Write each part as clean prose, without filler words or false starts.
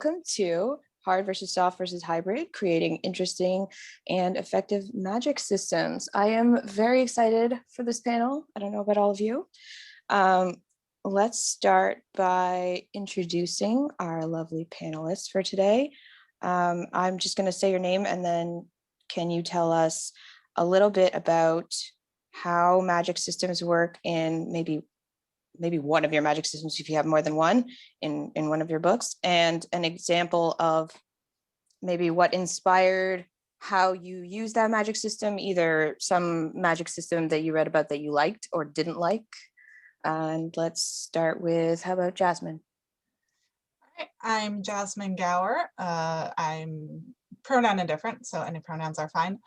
Welcome to Hard versus Soft versus Hybrid, creating interesting and effective magic systems. I am very excited for this panel. I don't know about all of you. Let's start by introducing our lovely panelists for today. I'm just going to say your name, and then can you tell us a little bit about how magic systems work in maybe one of your magic systems if you have more than one in one of your books, and an example of maybe what inspired how you use that magic system, either some magic system that you read about that you liked or didn't like. And let's start with, how about Jasmine? All right, I'm Jasmine Gower. I'm pronoun indifferent, so any pronouns are fine.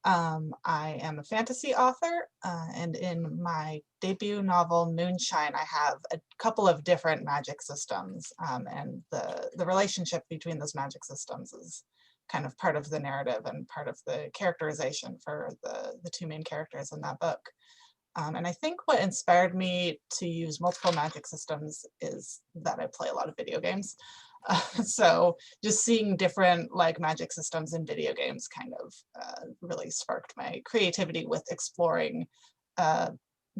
I am a fantasy author, and in my debut novel, Moonshine, I have a couple of different magic systems, and the relationship between those magic systems is kind of part of the narrative and part of the characterization for the two main characters in that book. And I think what inspired me to use multiple magic systems is that I play a lot of video games. So just seeing different magic systems in video games kind of really sparked my creativity with exploring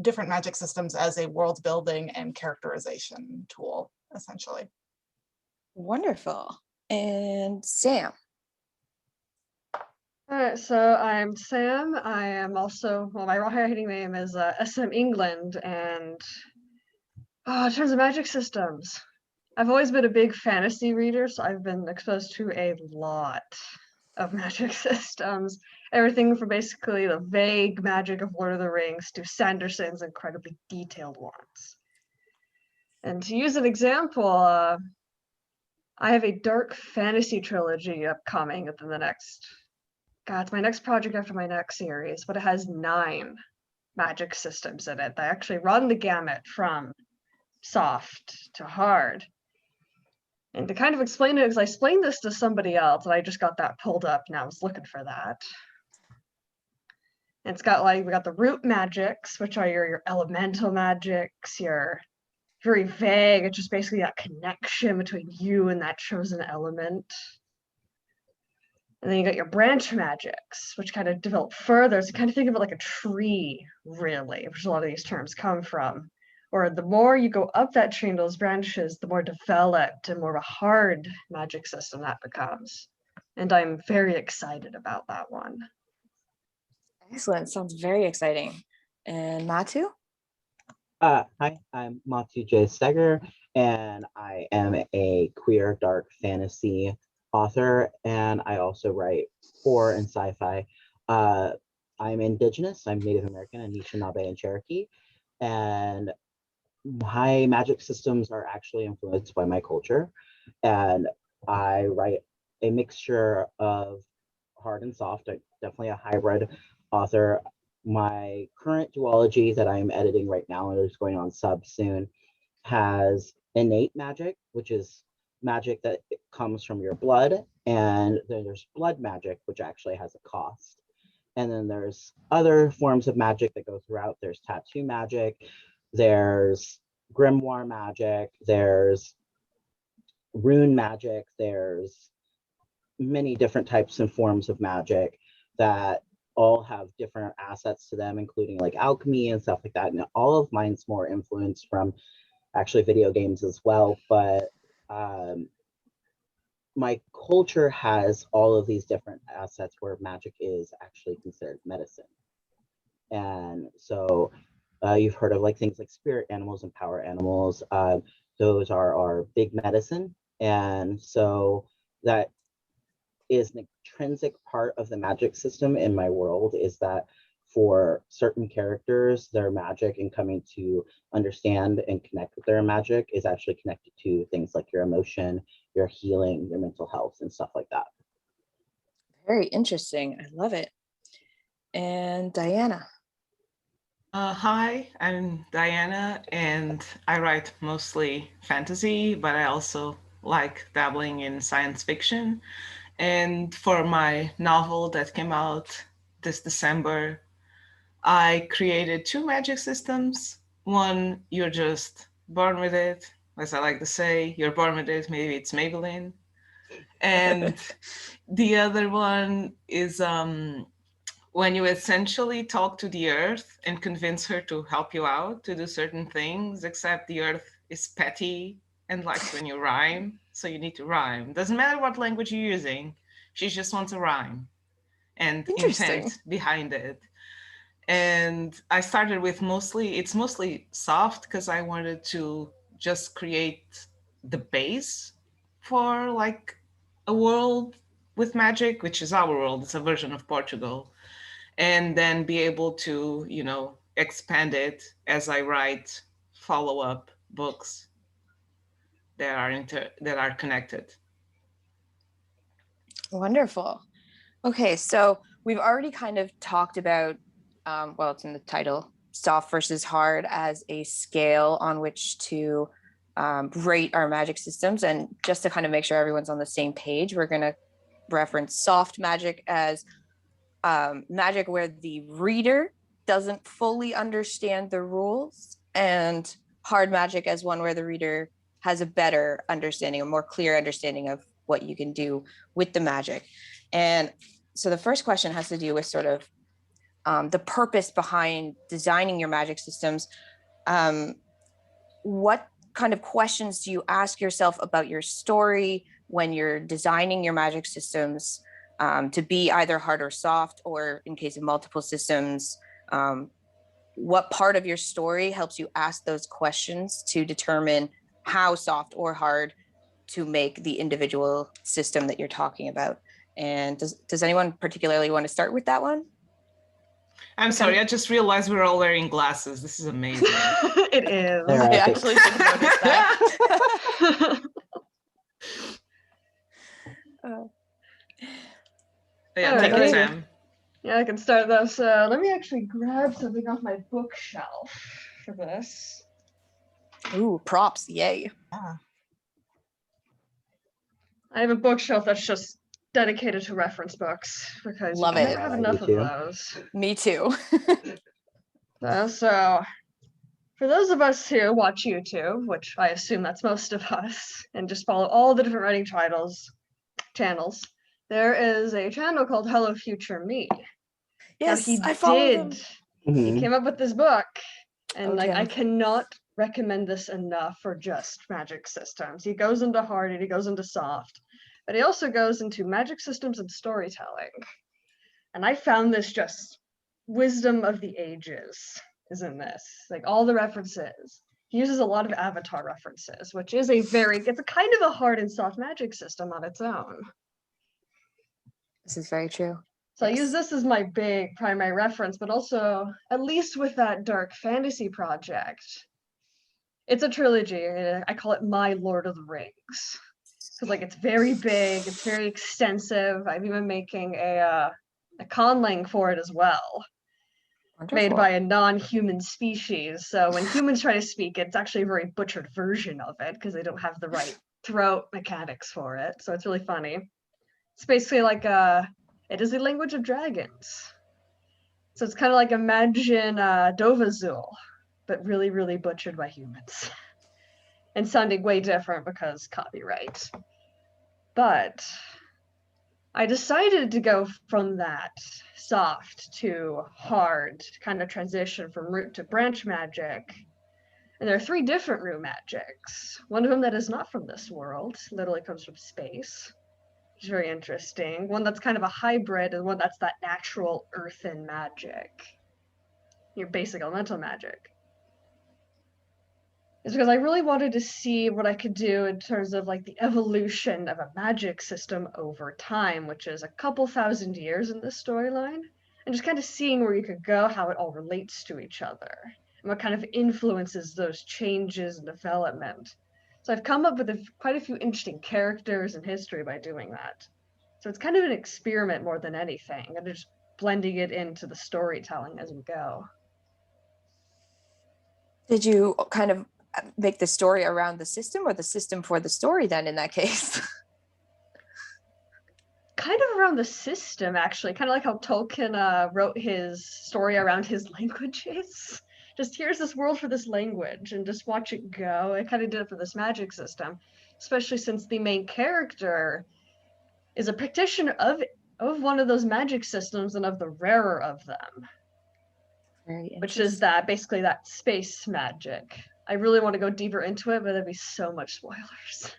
different magic systems as a world building and characterization tool, essentially. Wonderful. And Sam? All right, so I'm Sam. I am also, well, my writing name is SM England, and in terms of magic systems, I've always been a big fantasy reader, so I've been exposed to a lot of magic systems. Everything from basically the vague magic of Lord of the Rings to Sanderson's incredibly detailed ones. And to use an example, I have a dark fantasy trilogy upcoming within the next, it's my next project after my next series, but it has 9 magic systems in it that actually run the gamut from soft to hard. And to kind of explain it, because I explained this to somebody else, and I just got that pulled up, and I was looking for that. And it's got we got the root magics, which are your elemental magics, your very vague, it's just basically that connection between you and that chosen element. And then you got your branch magics, which kind of develop further. So kind of think of it like a tree, really, which a lot of these terms come from. Or the more you go up that tree in those branches, the more developed and more of a hard magic system that becomes. And I'm very excited about that one. Excellent. Sounds very exciting. And Matu? Hi, I'm Matu J. Steger, and I am a queer dark fantasy author, and I also write horror and sci-fi. I'm Indigenous, I'm Native American, Anishinaabe, and Cherokee, and my magic systems are actually influenced by my culture, and I write a mixture of hard and soft, definitely a hybrid author. My current duology that I'm editing right now and is going on sub soon has innate magic, which is magic that comes from your blood, and then there's blood magic, which actually has a cost. And then there's other forms of magic that go throughout. There's tattoo magic, there's grimoire magic, there's rune magic, there's many different types and forms of magic that all have different assets to them, including alchemy and stuff like that. And all of mine's more influenced from actually video games as well. But my culture has all of these different assets where magic is actually considered medicine. And so you've heard of things like spirit animals and power animals. Those are big medicine. And so that is an intrinsic part of the magic system in my world, is that for certain characters, their magic and coming to understand and connect with their magic is actually connected to things like your emotion, your healing, your mental health, and stuff like that. Very interesting. I love it. And Diana? Hi, I'm Diana, and I write mostly fantasy, but I also like dabbling in science fiction. And for my novel that came out this December, I created 2 magic systems. One, you're just born with it. As I like to say, you're born with it, maybe it's Maybelline. And the other one is when you essentially talk to the earth and convince her to help you out to do certain things, except the earth is petty and likes when you rhyme. So you need to rhyme. Doesn't matter what language you're using. She just wants a rhyme and Interesting. intent behind it. And I started with it's mostly soft because I wanted to just create the base for like a world with magic, which is our world. It's a version of Portugal. And then be able to, expand it as I write follow-up books that are connected. Wonderful. Okay, so we've already kind of talked about, well, it's in the title, soft versus hard as a scale on which to rate our magic systems. And just to kind of make sure everyone's on the same page, we're going to reference soft magic as magic where the reader doesn't fully understand the rules, and hard magic as one where the reader has a better understanding, a more clear understanding of what you can do with the magic. And so the first question has to do with sort of the purpose behind designing your magic systems. What kind of questions do you ask yourself about your story when you're designing your magic systems to be either hard or soft, or in case of multiple systems, what part of your story helps you ask those questions to determine how soft or hard to make the individual system that you're talking about? And does anyone particularly want to start with that one? I'm sorry, I just realized we're all wearing glasses. This is amazing. It is. There, I I think. actually didn't notice that. Yeah, All take right, it, Sam. Yeah, I can start though. So let me actually grab something off my bookshelf for this. Ooh, props, yay. Yeah. I have a bookshelf that's just dedicated to reference books because Love you can it. never have I enough do of too. those. Me too. So for those of us who watch YouTube, which I assume that's most of us, and just follow all the different writing channels, there is a channel called Hello Future Me. Yes, Now, I follow them. He Mhm. came up with this book, and Oh, like I Tim. cannot recommend this enough for just magic systems. He goes into hard and he goes into soft, but he also goes into magic systems and storytelling. And I found this just wisdom of the ages is in this. Like all the references. He uses a lot of Avatar references, which is it's a kind of a hard and soft magic system on its own. This is very true. So I Yes. use this as my big primary reference, but also, at least with that dark fantasy project, it's a trilogy. I call it My Lord of the Rings. Because like it's very big, it's very extensive. I'm even making a conlang for it as well, made Wonderful. by a non-human species. So when humans try to speak, it's actually a very butchered version of it because they don't have the right throat mechanics for it. So it's really funny. It's basically like it is the language of dragons. So it's kind of like imagine Dovazul, but really, really butchered by humans. And sounding way different because copyright. But I decided to go from that soft to hard, to kind of transition from root to branch magic. And there are 3 different root magics. One of them that is not from this world, literally comes from space. It's very interesting. One that's kind of a hybrid, and one that's that natural earthen magic. Your basic elemental magic. It's because I really wanted to see what I could do in terms of like the evolution of a magic system over time, which is a couple thousand years in this storyline, and just kind of seeing where you could go, how it all relates to each other, and what kind of influences those changes and development. So I've come up with quite a few interesting characters and history by doing that. So it's kind of an experiment more than anything, and just blending it into the storytelling as we go. Did you kind of make the story around the system, or the system for the story then in that case? Kind of around the system, actually. Kind of like how Tolkien wrote his story around his languages. Just here's this world for this language and just watch it go. I kind of did it for this magic system. especially since the main character is a practitioner of one of those magic systems and of the rarer of them, Very which is that basically that space magic. I really want to go deeper into it, but there'd be so much spoilers.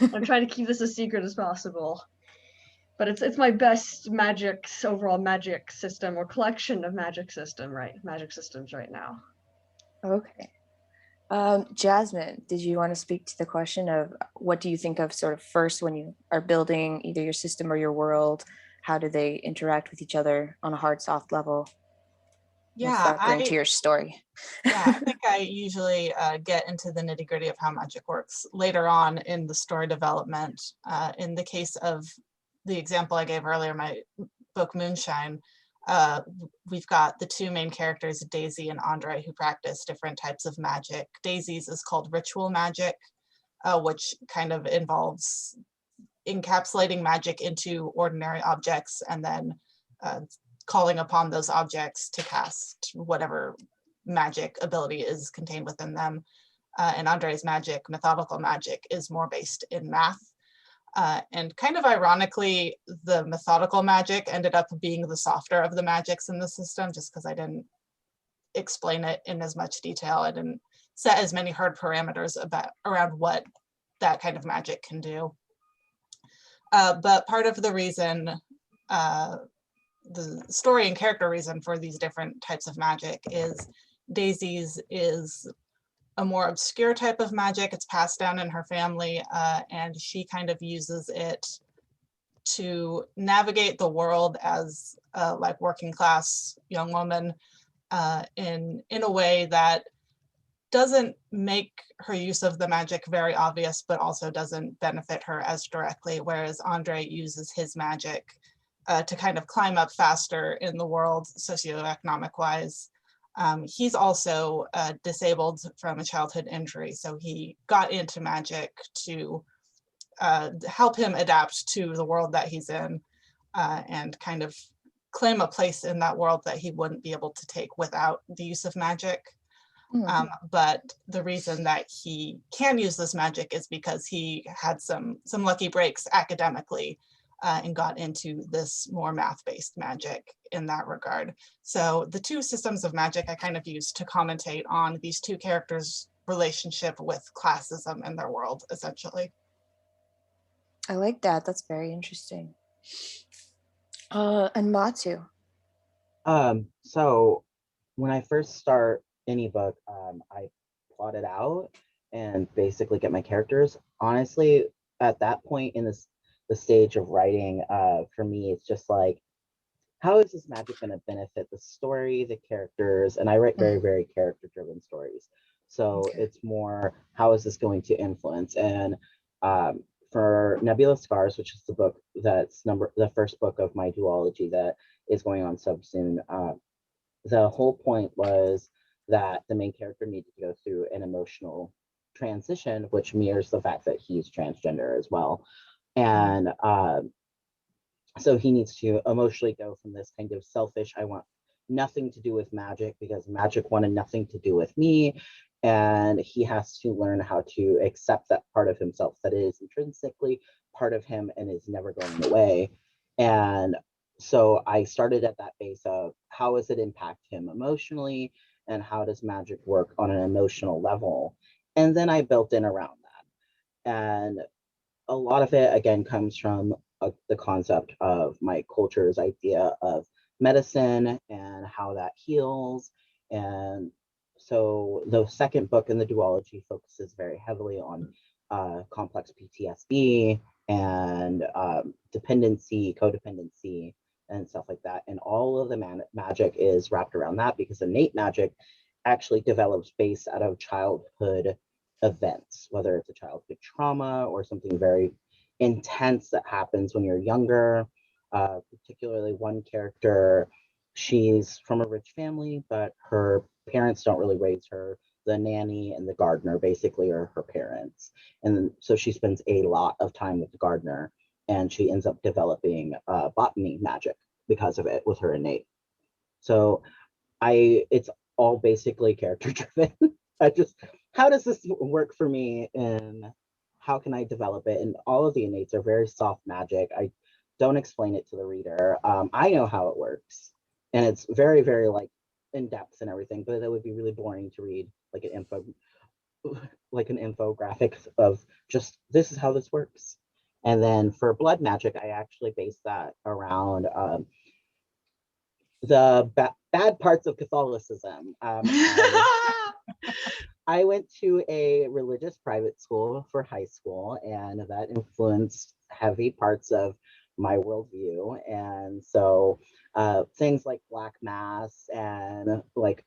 I'm trying to keep this as secret as possible. But it's my best overall magic system or collection of magic systems right now. Okay. Jasmine, did you want to speak to the question of what do you think of sort of first when you are building either your system or your world? How do they interact with each other on a hard, soft level? What's that bring to your story? Yeah, I think I usually get into the nitty gritty of how magic works later on in the story development. In the case of the example I gave earlier, my book Moonshine, we've got the two main characters, Daisy and Andre, who practice different types of magic. Daisy's is called ritual magic, which kind of involves encapsulating magic into ordinary objects and then calling upon those objects to cast whatever magic ability is contained within them. And Andre's magic, methodical magic, is more based in math. And kind of ironically, the methodical magic ended up being the softer of the magics in the system, just because I didn't explain it in as much detail. I didn't set as many hard parameters around what that kind of magic can do. But part of the reason, the story and character reason for these different types of magic is Daisy's is a more obscure type of magic. It's passed down in her family, and she kind of uses it to navigate the world as a like working class young woman in a way that doesn't make her use of the magic very obvious, but also doesn't benefit her as directly, whereas Andre uses his magic to kind of climb up faster in the world socioeconomic wise. He's also disabled from a childhood injury, so he got into magic to help him adapt to the world that he's in and kind of claim a place in that world that he wouldn't be able to take without the use of magic. But the reason that he can use this magic is because he had some lucky breaks academically and got into this more math-based magic in that regard. So the two systems of magic I kind of use to commentate on these two characters' relationship with classism in their world, essentially. I like that. That's very interesting. And Matsu. So when I first start any book, I plot it out and basically get my characters. Honestly, at that point in the stage of writing, for me, it's just like, how is this magic going to benefit the story, the characters? And I write very, very character-driven stories. So it's more, how is this going to influence? And for Nebula Scars, which is the book that's the first book of my duology that is going on sub soon, the whole point was that the main character needed to go through an emotional transition, which mirrors the fact that he's transgender as well. And so he needs to emotionally go from this kind of selfish, I want nothing to do with magic because magic wanted nothing to do with me. And he has to learn how to accept that part of himself that is intrinsically part of him and is never going away. And so I started at that base of how does it impact him emotionally and how does magic work on an emotional level? And then I built in around that. And a lot of it, again, comes from the concept of my culture's idea of medicine and how that heals. And so the second book in the duology focuses very heavily on complex PTSD and dependency, codependency, and stuff like that. And all of the magic is wrapped around that because innate magic actually develops based out of childhood events, whether it's a childhood trauma or something very intense that happens when you're younger. Particularly one character, she's from a rich family, but her parents don't really raise her. The nanny and the gardener basically are her parents. And so she spends a lot of time with the gardener and she ends up developing botany magic because of it with her innate. So it's all basically character driven. How does this work for me and how can I develop it? And all of the innates are very soft magic. I don't explain it to the reader. I know how it works, and it's very, very like in depth and everything, but that would be really boring to read like an infographic of just this is how this works. And then for blood magic, I actually based that around the bad parts of Catholicism. I went to a religious private school for high school, and that influenced heavy parts of my worldview. And so things like Black Mass and like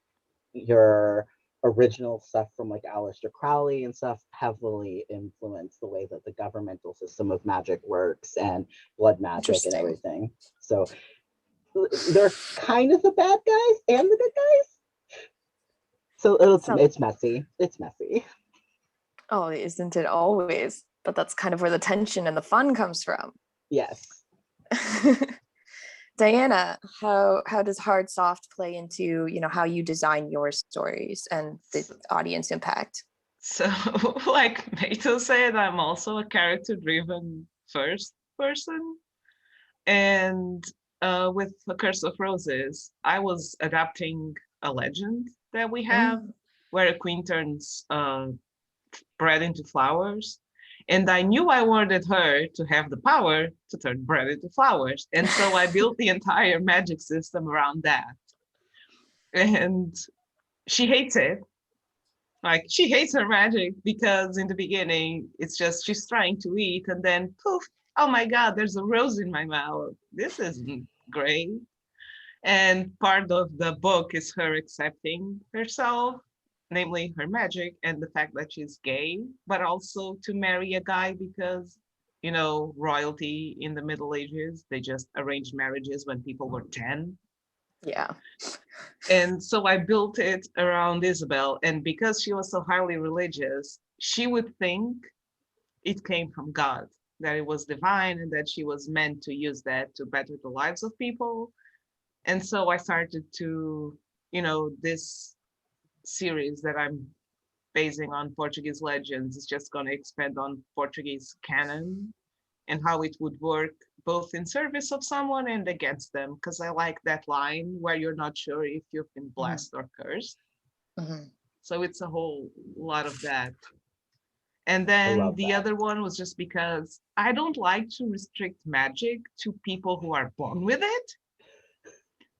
your original stuff from like Aleister Crowley and stuff heavily influenced the way that the governmental system of magic works and blood magic and everything. So they're kind of the bad guys and the good guys. So it's messy. It's messy. Oh, isn't it always? But that's kind of where the tension and the fun comes from. Yes. Diana, how does hard soft play into, you know, how you design your stories and the audience impact? So, like Mato said, I'm also a character-driven first person. And with A Curse of Roses, I was adapting a legend that we have where a queen turns bread into flowers. And I knew I wanted her to have the power to turn bread into flowers. And so I built the entire magic system around that. And she hates it. Like, she hates her magic because in the beginning, it's just she's trying to eat and then poof, oh my God, there's a rose in my mouth. This isn't great. And part of the book is her accepting herself, namely her magic and the fact that she's gay, but also to marry a guy because, you know, royalty in the Middle Ages, they just arranged marriages when people were 10. Yeah. And so I built it around Isabel. And because she was so highly religious, she would think it came from God, that it was divine and that she was meant to use that to better the lives of people. And so I started to, you know, this series that I'm basing on Portuguese legends is just going to expand on Portuguese canon and how it would work both in service of someone and against them, because I like that line where you're not sure if you've been blessed or cursed. So it's a whole lot of that. And then the other one was just because I don't like to restrict magic to people who are born with it.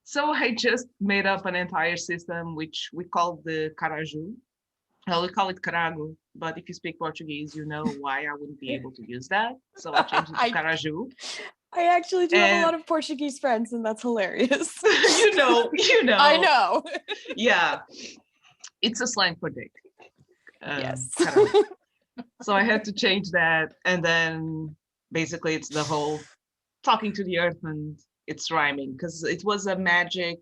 So I just made up an entire system, which we call the Caraju. Well, we call it Carago, but if you speak Portuguese, you know why I wouldn't be able to use that. So I changed it to Caraju. I actually do have a lot of Portuguese friends, and that's hilarious. you know. I know. Yeah. It's a slang for dick. Yes. So I had to change that. And then basically it's the whole talking to the earth and it's rhyming, because it was a magic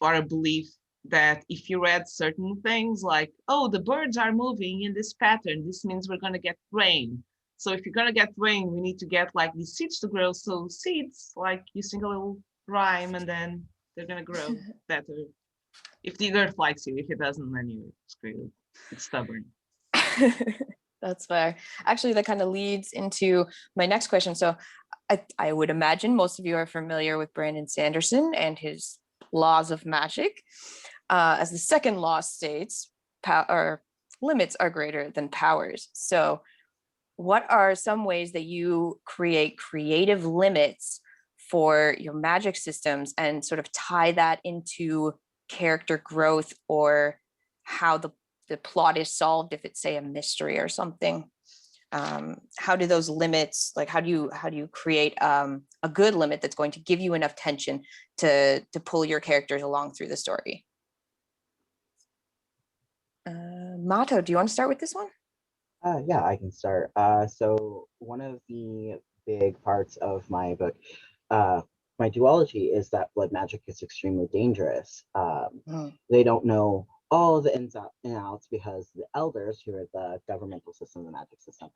or a belief that if you read certain things like, oh, the birds are moving in this pattern, this means we're going to get rain. So if you're going to get rain, we need to get like these seeds to grow. So seeds, like you sing a little rhyme and then they're going to grow better. If the earth likes you, if it doesn't, then you're screwed. It's stubborn. That's fair. Actually, that kind of leads into my next question. So I would imagine most of you are familiar with Brandon Sanderson and his laws of magic. As the second law states, limits are greater than powers. So what are some ways that you create creative limits for your magic systems and sort of tie that into character growth or how the plot is solved if it's, say, a mystery or something? How do those limits, like how do you create a good limit that's going to give you enough tension to pull your characters along through the story? Mato, do you want to start with this one? Yeah, I can start. So one of the big parts of my book, my duology, is that blood magic is extremely dangerous. They don't know all the ins and outs because the elders, who are the governmental system, the magic system,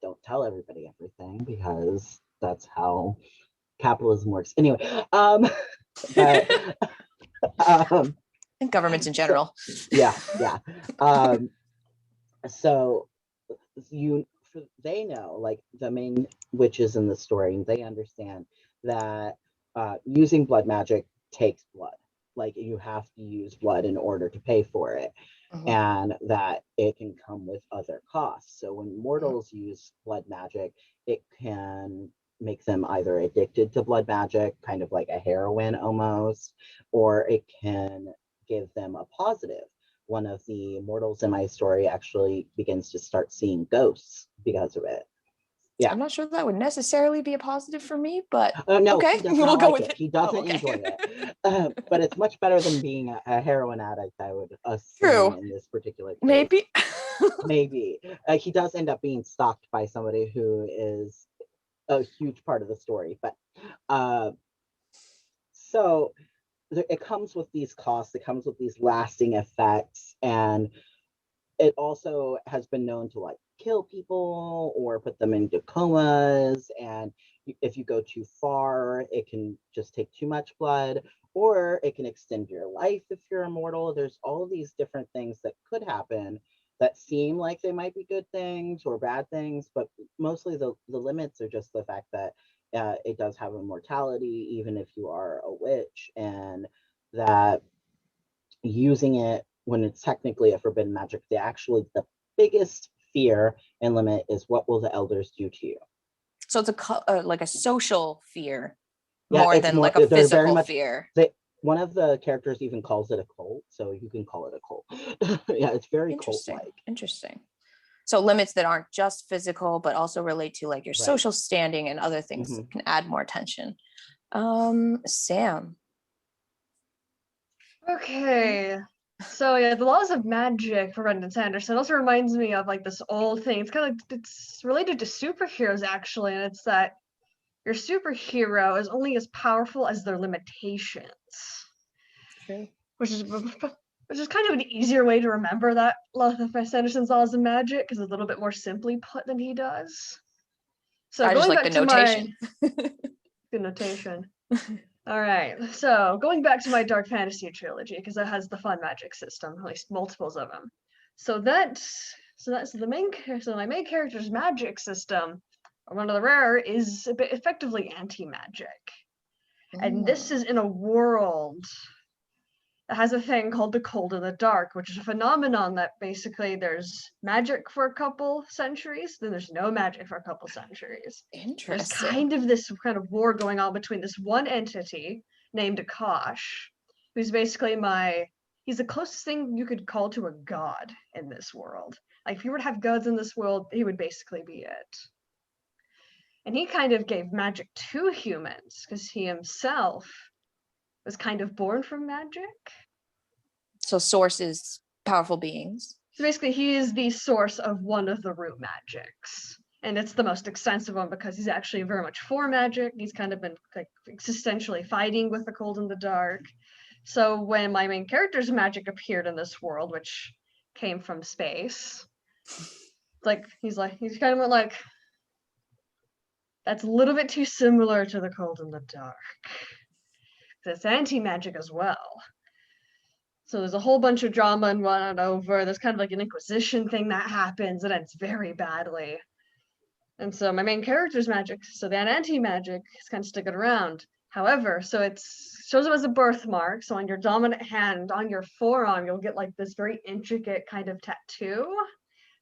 don't tell everybody everything because that's how capitalism works. Anyway, but And governments in general. Yeah. So they know, like the main witches in the story, they understand that using blood magic takes blood. Like you have to use blood in order to pay for it, and that it can come with other costs. So when mortals use blood magic, it can make them either addicted to blood magic, kind of like a heroin almost, or it can give them a positive. One of the mortals in my story actually begins to start seeing ghosts because of it. Yeah. I'm not sure that would necessarily be a positive for me, but No, okay, he does we'll not go like with it. it. He doesn't Oh, okay. enjoy it. But it's much better than being a heroin addict, I would assume, True. in this particular case. Maybe. Maybe. He does end up being stalked by somebody who is a huge part of the story. But so it comes with these costs, it comes with these lasting effects, and it also has been known to like kill people or put them into comas, and if you go too far it can just take too much blood, or it can extend your life if you're immortal. There's all of these different things that could happen that seem like they might be good things or bad things, but mostly the limits are just the fact that it does have immortality even if you are a witch, and that using it when it's technically a forbidden magic, the biggest fear and limit is what will the elders do to you. So it's like a social fear Yeah, more it's than more, like a they're very physical much, fear. one of the characters even calls it a cult, so you can call it a cult. Yeah, it's very Interesting. cult-like. Interesting. So limits that aren't just physical, but also relate to like your Right. social standing and other things that can add more tension. Sam. Okay. So yeah, the laws of magic for Brendan Sanderson also reminds me of like this old thing. It's kind of like, it's related to superheroes actually, and it's that your superhero is only as powerful as their limitations. True. Which is kind of an easier way to remember that Sanderson's laws of magic, because it's a little bit more simply put than he does. So I just like the notation. Good notation. All right, so going back to my dark fantasy trilogy, because that has the fun magic system, at least multiples of them. So my main character's magic system, one of the rarer, is a bit effectively anti-magic. And this is in a world that has a thing called the cold and the dark, which is a phenomenon that basically there's magic for a couple centuries, then there's no magic for a couple centuries. Interesting. There's kind of this kind of war going on between this one entity named Akash, who's basically he's the closest thing you could call to a god in this world. Like if you were to have gods in this world, he would basically be it. And he kind of gave magic to humans because he himself was kind of born from magic. So source is powerful beings. So basically he is the source of one of the root magics. And it's the most extensive one because he's actually very much for magic. He's kind of been like existentially fighting with the cold and the dark. So when my main character's magic appeared in this world, which came from space, he's kind of went like, that's a little bit too similar to the cold and the dark. It's anti-magic as well. So there's a whole bunch of drama and run over. There's kind of like an Inquisition thing that happens and ends very badly. And so my main character's magic, so that anti-magic is kind of sticking around. However, so it shows up as a birthmark. So on your dominant hand, on your forearm, you'll get like this very intricate kind of tattoo.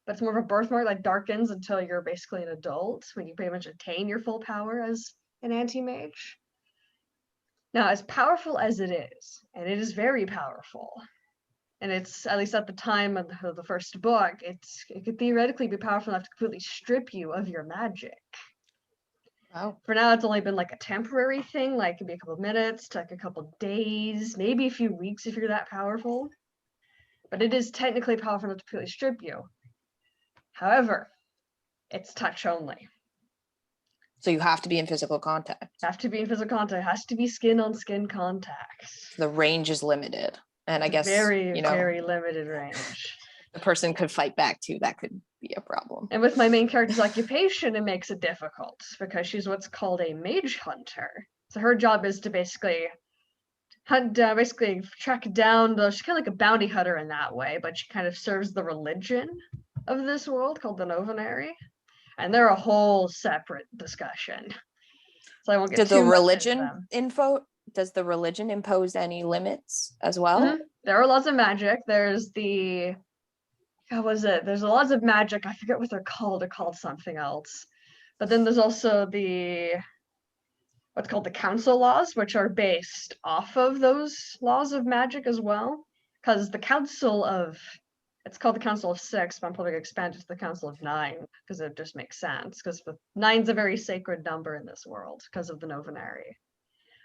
But it's more of a birthmark that darkens until you're basically an adult, when you pretty much attain your full power as an anti-mage. Now, as powerful as it is, and it is very powerful, and it's, at least at the time of the first book, it could theoretically be powerful enough to completely strip you of your magic. Wow. For now, it's only been like a temporary thing, like it could be a couple of minutes to like a couple of days, maybe a few weeks if you're that powerful. But it is technically powerful enough to completely strip you. However, it's touch only. So you have to be in physical contact. Have to be in physical contact. It has to be skin on skin contact. The range is limited. And I guess, very limited range. The person could fight back too. That could be a problem. And with my main character's occupation, it makes it difficult because she's what's called a mage hunter. So her job is to basically track down she's kind of like a bounty hunter in that way, but she kind of serves the religion of this world called the Novenary. and they're a whole separate discussion. So I won't get Did too the much into religion them. does the religion impose any limits as well? Mhm. There are laws of magic. There's the, what was it? There's laws of magic. I forget what they're called. They're called something else. But then there's also what's called the council laws, which are based off of those laws of magic as well. Because it's called the Council of Six, but I'm probably going to expand it to the Council of Nine, because it just makes sense. Because nine's a very sacred number in this world because of the novenary.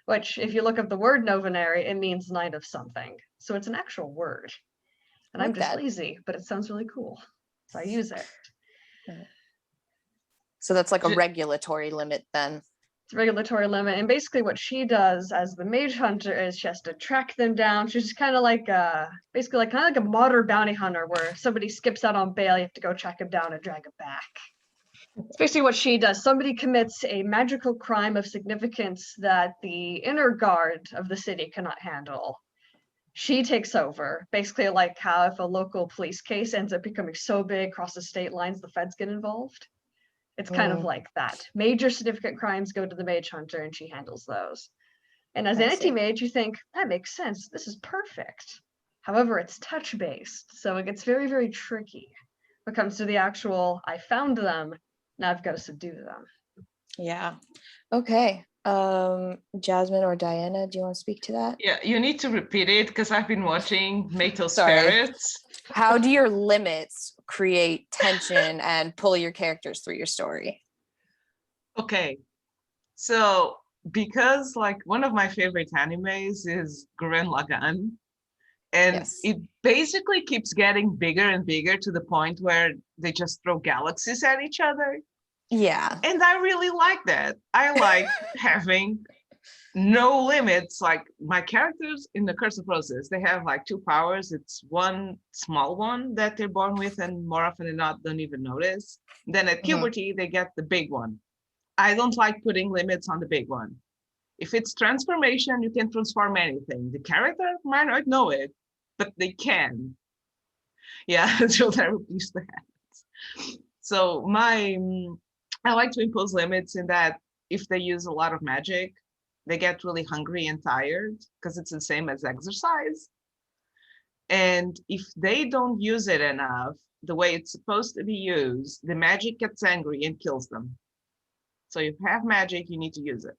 Which, if you look up the word novenary, it means nine of something. So it's an actual word. And I'm Like just that. lazy, but it sounds really cool. So I use it. So that's like a regulatory limit then. It's a regulatory limit. And basically what she does as the mage hunter is she has to track them down. She's just kind of like basically like kind of like a modern bounty hunter where somebody skips out on bail, you have to go track them down and drag them back. It's basically what she does. Somebody commits a magical crime of significance that the inner guard of the city cannot handle. She takes over, basically like how if a local police case ends up becoming so big across the state lines, the feds get involved. It's kind of like that. Major significant crimes go to the mage hunter and she handles those. And as an anti-mage, you think, that makes sense. This is perfect. However, it's touch-based, so it gets very, very tricky. When it comes to the actual, I found them, now I've got to subdue them. Yeah. Okay. Jasmine or Diana, do you want to speak to that? Yeah, you need to repeat it because I've been watching Mato's Sorry. Ferrets. How do your limits create tension and pull your characters through your story? Okay, so because like one of my favorite animes is Gurren Lagann, and Yes. it basically keeps getting bigger and bigger to the point where they just throw galaxies at each other. Yeah. And I really like that. I like having no limits. Like my characters in the Curse of Roses, they have like two powers. It's one small one that they're born with and more often than not don't even notice. Then at puberty, they get the big one. I don't like putting limits on the big one. If it's transformation, you can transform anything. The character might not know it, but they can. Yeah, so that would be that. So I like to impose limits in that if they use a lot of magic, they get really hungry and tired because it's the same as exercise. And if they don't use it enough, the way it's supposed to be used, the magic gets angry and kills them. So if you have magic, you need to use it.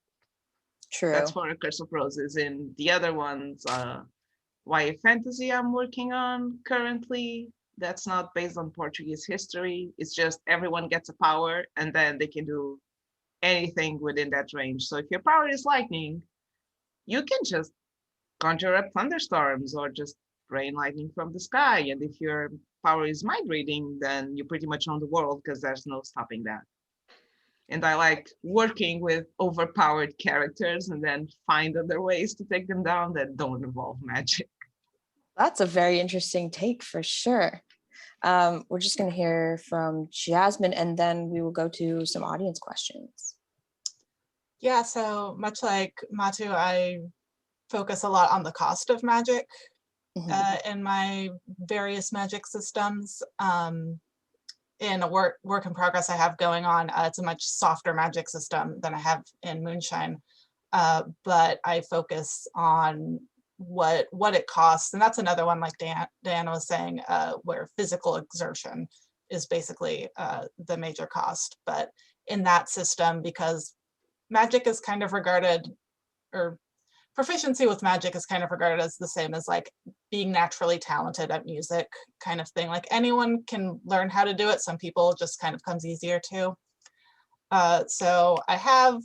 True. That's for a Curse of Roses. And the other ones, YA fantasy I'm working on currently, that's not based on Portuguese history. It's just everyone gets a power and then they can do anything within that range. So if your power is lightning, you can just conjure up thunderstorms or just rain lightning from the sky. And if your power is mind reading, then you pretty much own the world because there's no stopping that. And I like working with overpowered characters and then find other ways to take them down that don't involve magic. That's a very interesting take for sure. We're just going to hear from Jasmine and then we will go to some audience questions. Yeah, so much like Matu, I focus a lot on the cost of magic in my various magic systems. In a work in progress I have going on, it's a much softer magic system than I have in Moonshine, but I focus on what it costs, and that's another one like Diana was saying, where physical exertion is basically the major cost. But in that system, because magic is kind of regarded, or proficiency with magic is kind of regarded as the same as like being naturally talented at music kind of thing. Like anyone can learn how to do it. Some people just kind of comes easier to. So I have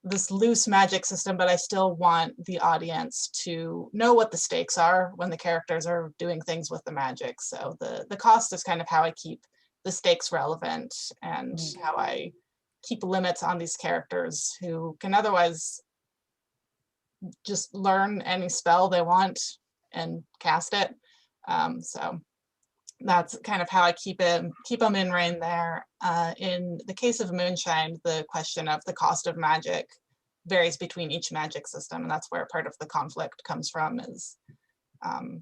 this loose magic system, but I still want the audience to know what the stakes are when the characters are doing things with the magic. So the cost is kind of how I keep the stakes relevant and how I keep limits on these characters who can otherwise just learn any spell they want and cast it. So that's kind of how I keep them in rein there. In the case of Moonshine, the question of the cost of magic varies between each magic system, and that's where part of the conflict comes from. Is well,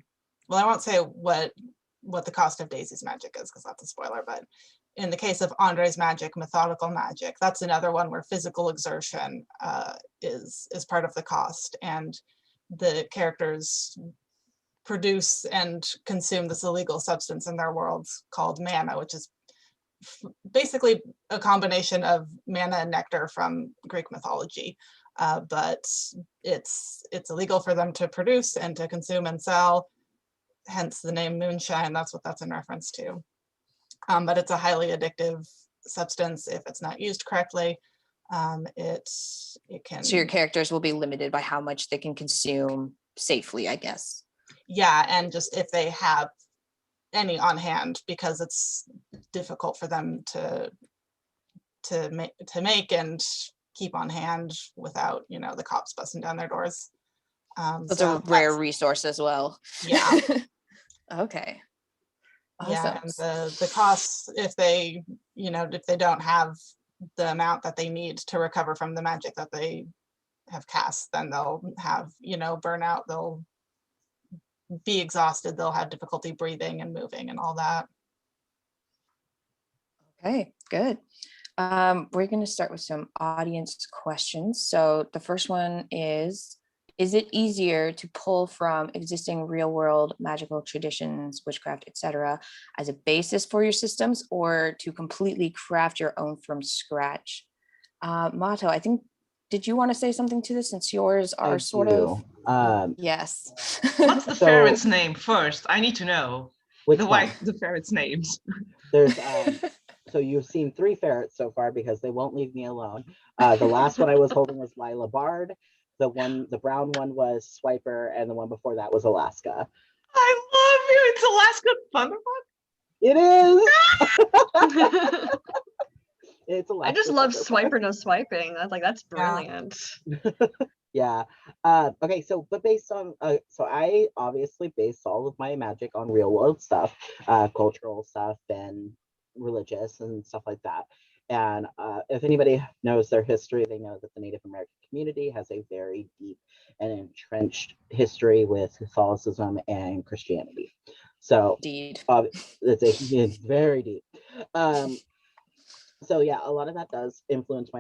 I won't say what the cost of Daisy's magic is because that's a spoiler, but in the case of Andre's magic, Methodical Magic, that's another one where physical exertion is part of the cost, and the characters produce and consume this illegal substance in their worlds called mana, which is basically a combination of mana and nectar from Greek mythology. But it's illegal for them to produce and to consume and sell, hence the name moonshine. That's what that's in reference to. But it's a highly addictive substance if it's not used correctly. It can. So your characters will be limited by how much they can consume safely, I guess. Yeah, and just if they have any on hand, because it's difficult for them to make and keep on hand without, you know, the cops busting down their doors. It's a rare resource as well. Yeah. Okay. Awesome. Yeah, and the costs, if they, you know, if they don't have the amount that they need to recover from the magic that they have cast, then they'll have, you know, burnout, they'll be exhausted, they'll have difficulty breathing and moving and all that. Okay, good. We're going to start with some audience questions. So the first one is it easier to pull from existing real world magical traditions, witchcraft, etc., as a basis for your systems, or to completely craft your own from scratch? Mato, I think, did you want to say something to this, since yours are yes. What's the ferret's name first? I need to know. The ferret's names. There's so you've seen 3 ferrets so far because they won't leave me alone. The last one I was holding was Lila Bard. The brown one was Swiper, and the one before that was Alaska. I love you. It's Alaska Thunderfuck. It is. It's Alaska. I just love Swiper no swiping. That's brilliant. Yeah. Okay. So, but based on, so I obviously based all of my magic on real world stuff, cultural stuff, and religious and stuff like that. And if anybody knows their history, they know that the Native American community has a very deep and entrenched history with Catholicism and Christianity. So it's very deep. So yeah, a lot of that does influence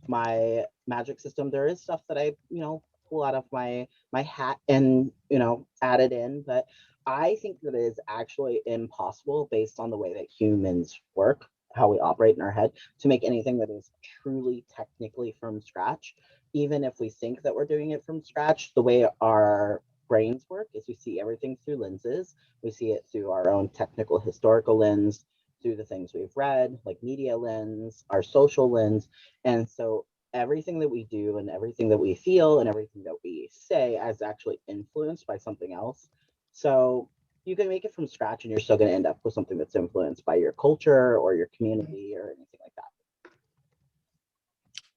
my magic system. There is stuff that I, you know, pull out of my hat and, you know, add it in, but I think that it is actually impossible, based on the way that humans work, how we operate in our head, to make anything that is truly technically from scratch. Even if we think that we're doing it from scratch, the way our brains work is we see everything through lenses. We see it through our own technical historical lens, through the things we've read, like media lens, our social lens. And so everything that we do and everything that we feel and everything that we say is actually influenced by something else. So you can make it from scratch and you're still going to end up with something that's influenced by your culture or your community or anything like that.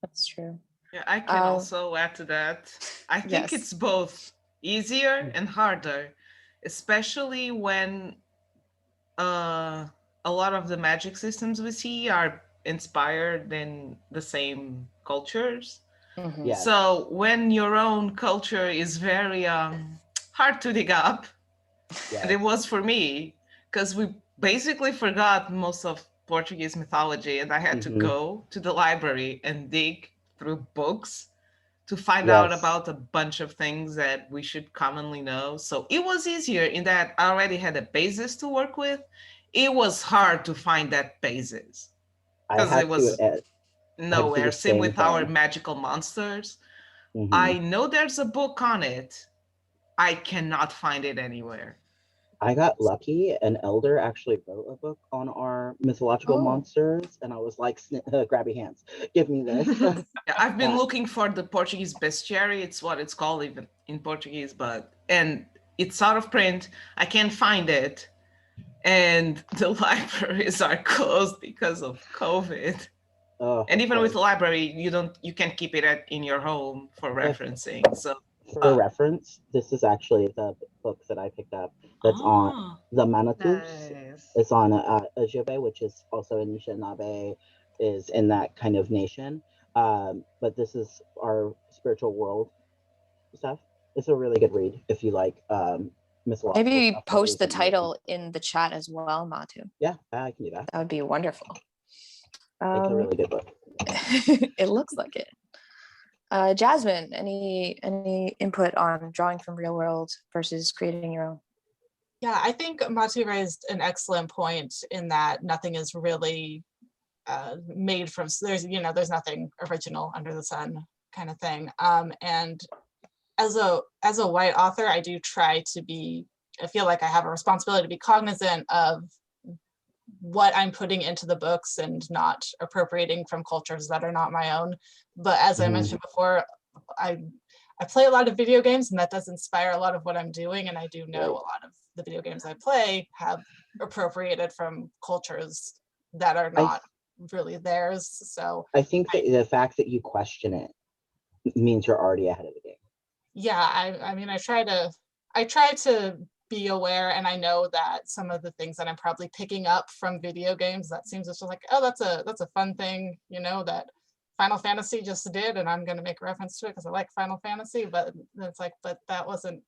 That's true. Yeah, I can also add to that. I think it's both easier and harder, especially when a lot of the magic systems we see are inspired in the same cultures. Mm-hmm. Yes. So when your own culture is very hard to dig up, and it was for me, because we basically forgot most of Portuguese mythology, and I had to go to the library and dig through books to find out about a bunch of things that we should commonly know. So it was easier in that I already had a basis to work with. It was hard to find that basis because it was nowhere. Same with our magical monsters. I know there's a book on it. I cannot find it anywhere. I got lucky. An elder actually wrote a book on our mythological monsters, and I was like, grab your hands, give me this. I've been looking for the Portuguese bestiary. It's what it's called even in Portuguese, and it's out of print. I can't find it. And the libraries are closed because of COVID. And even with the library, you can't keep it in your home for referencing. So for reference, this is actually the book that I picked up. That's on the Manitus. Nice. It's on Ojibwe, which is also Anishinaabe, is in that kind of nation. But this is our spiritual world stuff. It's a really good read if you like mythological Maybe stuff that post the isn't really- title in the chat as well, Matu. Yeah, I can do that. That would be wonderful. It's a really good book. It looks like it. Jasmine, any input on drawing from real world versus creating your own? Yeah, I think Matu raised an excellent point in that nothing is really made from, there's nothing original under the sun kind of thing. And as a white author, I do try to I feel like I have a responsibility to be cognizant of what I'm putting into the books and not appropriating from cultures that are not my own. But as I mentioned before, I play a lot of video games, and that does inspire a lot of what I'm doing. And I do know a lot of the video games I play have appropriated from cultures that are not really theirs. So I think that the fact that you question it means you're already ahead of the game. Yeah, I mean, I try to be aware, and I know that some of the things that I'm probably picking up from video games, that seems just like, oh, that's a fun thing, that Final Fantasy just did, and I'm going to make reference to it because I like Final Fantasy. But it's like, but that wasn't.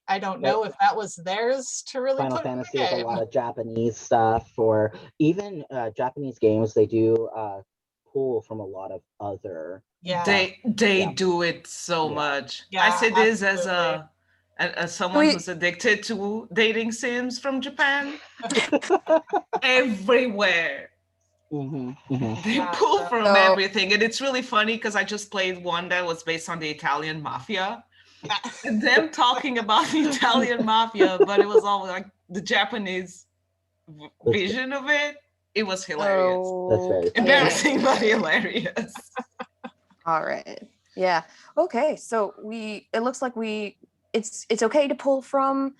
I don't know if that was theirs to really Final put Fantasy in the has a game. lot of Japanese stuff, or even Japanese games. They do pull from a lot of other. Yeah, They do it so much. Yeah, I say this absolutely. as someone who's addicted to dating sims from Japan. Everywhere. They pull from everything, and it's really funny because I just played one that was based on the Italian mafia, and them talking about the Italian mafia, but it was all like the Japanese vision of it. It was hilarious. That's very funny. Embarrassing, but hilarious. All right. Yeah. Okay. So it looks like it's okay to pull from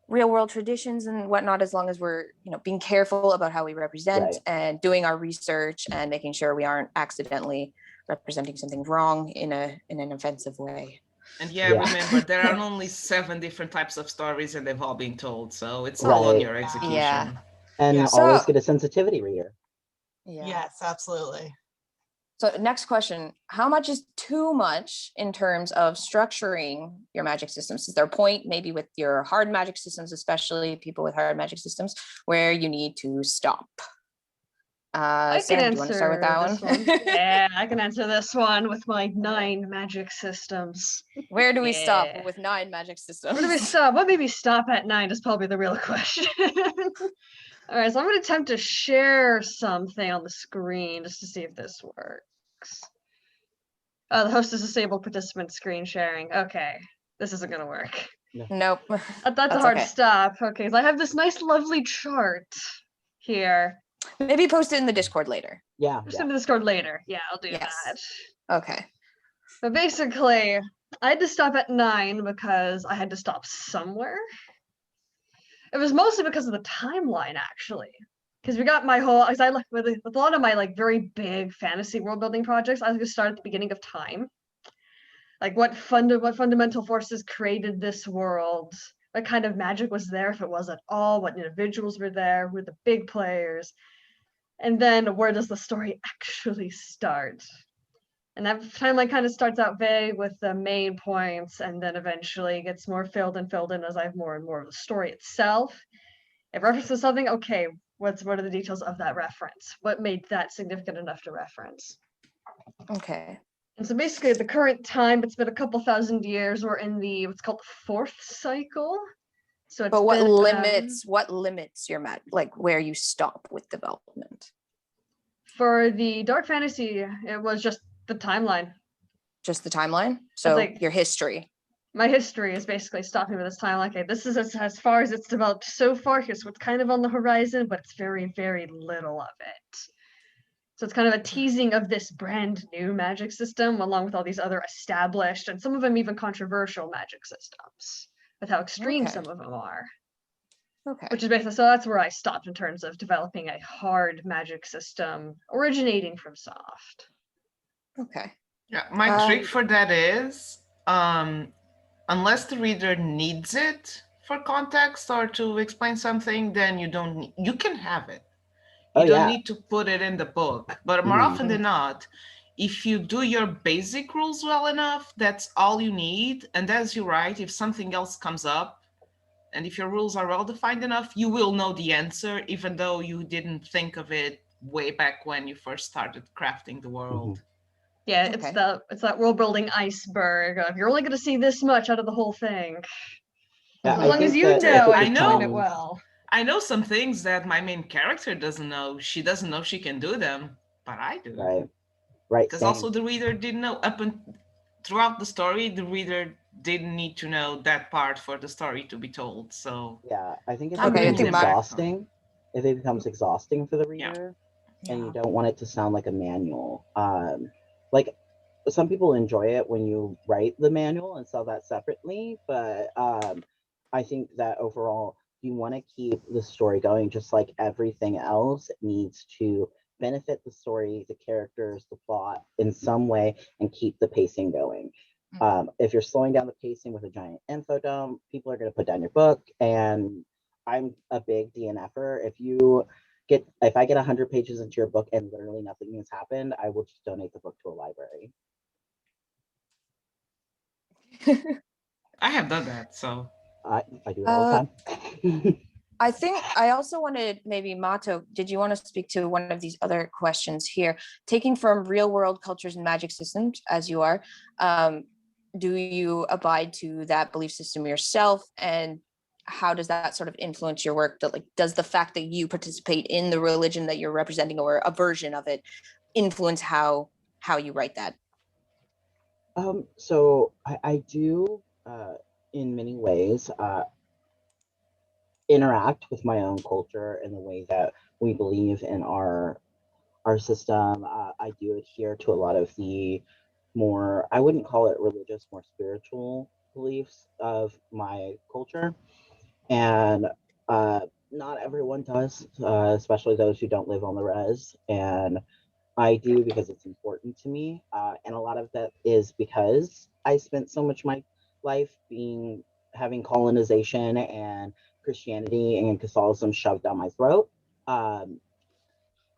real world traditions and whatnot, as long as we're, being careful about how we represent and doing our research and making sure we aren't accidentally representing something wrong in an offensive way. And remember, there are only 7 different types of stories, and they've all been told. So it's all on your execution. Yeah. And always get a sensitivity reader. Yeah. Yes, absolutely. So next question, how much is too much in terms of structuring your magic systems? Is there a point maybe with your hard magic systems, especially people with hard magic systems, where you need to stop? I Sam, can do you want to start with that answer one? this one. Yeah, I can answer this one with my 9 magic systems. Where do we stop with 9 magic systems? Where do we stop? What made me stop at 9 is probably the real question. All right, so I'm going to attempt to share something on the screen just to see if this works. The host has disabled participant screen sharing. Okay, this isn't going to work. Nope. That's a hard stop. Okay, so I have this nice, lovely chart here. Maybe post it in the Discord later. Yeah. Post it in the Discord later. Yeah, I'll do that. Okay. But basically, I had to stop at 9 because I had to stop somewhere. It was mostly because of the timeline, actually. Because we got with a lot of my very big fantasy world building projects, I was going to start at the beginning of time. Like what fundamental forces created this world, what kind of magic was there if it was at all, what individuals were there, who were the big players, and then where does the story actually start? And that timeline kind of starts out vague with the main points, and then eventually gets more filled in as I have more and more of the story itself. If references something, okay, what are the details of that reference? What made that significant enough to reference? Okay. And so basically at the current time, it's been a couple thousand years, we're in the what's called the 4th cycle. So it's what limits your where you stop with development? For the dark fantasy, it was just the timeline. Just the timeline? So your history. My history is basically stopping with this timeline. Okay, this is as far as it's developed so far. Here's what's kind of on the horizon, but it's very, very little of it. So it's kind of a teasing of this brand new magic system, along with all these other established, and some of them even controversial magic systems, with how extreme some of them are. Okay. Which is basically, so that's where I stopped in terms of developing a hard magic system originating from soft. Okay. Yeah, my trick for that is, unless the reader needs it for context or to explain something, then you can have it. You don't need to put it in the book. But more often than not, if you do your basic rules well enough, that's all you need. And as you're right, if something else comes up, And if your rules are well defined enough, you will know the answer, even though you didn't think of it way back when you first started crafting the world. Yeah, Okay. it's that world building iceberg of you're only going to see this much out of the whole thing. Yeah, As I long as think you that know if it and I know. explain it becomes- well. I know some things that my main character doesn't know. She doesn't know she can do them, but I do. Right, Because same. also the reader didn't know throughout the story, the reader didn't need to know that part for the story to be told. So Yeah, I think if Okay, it I becomes think my- exhausting, if it becomes exhausting for the reader, and you Yeah. don't want it to sound like a manual, like some people enjoy it when you write the manual and sell that separately, but I think that overall you want to keep the story going, just like everything else needs to benefit the story, the characters, the plot in some way, and keep the pacing going. If you're slowing down the pacing with a giant info dump, people are going to put down your book. And I'm a big DNFer. If I get 100 pages into your book and literally nothing has happened, I will just donate the book to a library. I have done that. So I do it all the time. I think I also wanted, maybe Mato, did you want to speak to one of these other questions here? Taking from real world cultures and magic systems, as you are, do you abide to that belief system yourself? And how does that sort of influence your work? That, like, does the fact that you participate in the religion that you're representing or a version of it influence how you write that? So I do, in many ways, interact with my own culture in the way that we believe in our system. I do adhere to a lot of the more, I wouldn't call it religious, more spiritual beliefs of my culture. And not everyone does, especially those who don't live on the res. And I do because it's important to me. And a lot of that is because I spent so much of my life having colonization and Christianity and Catholicism shoved down my throat.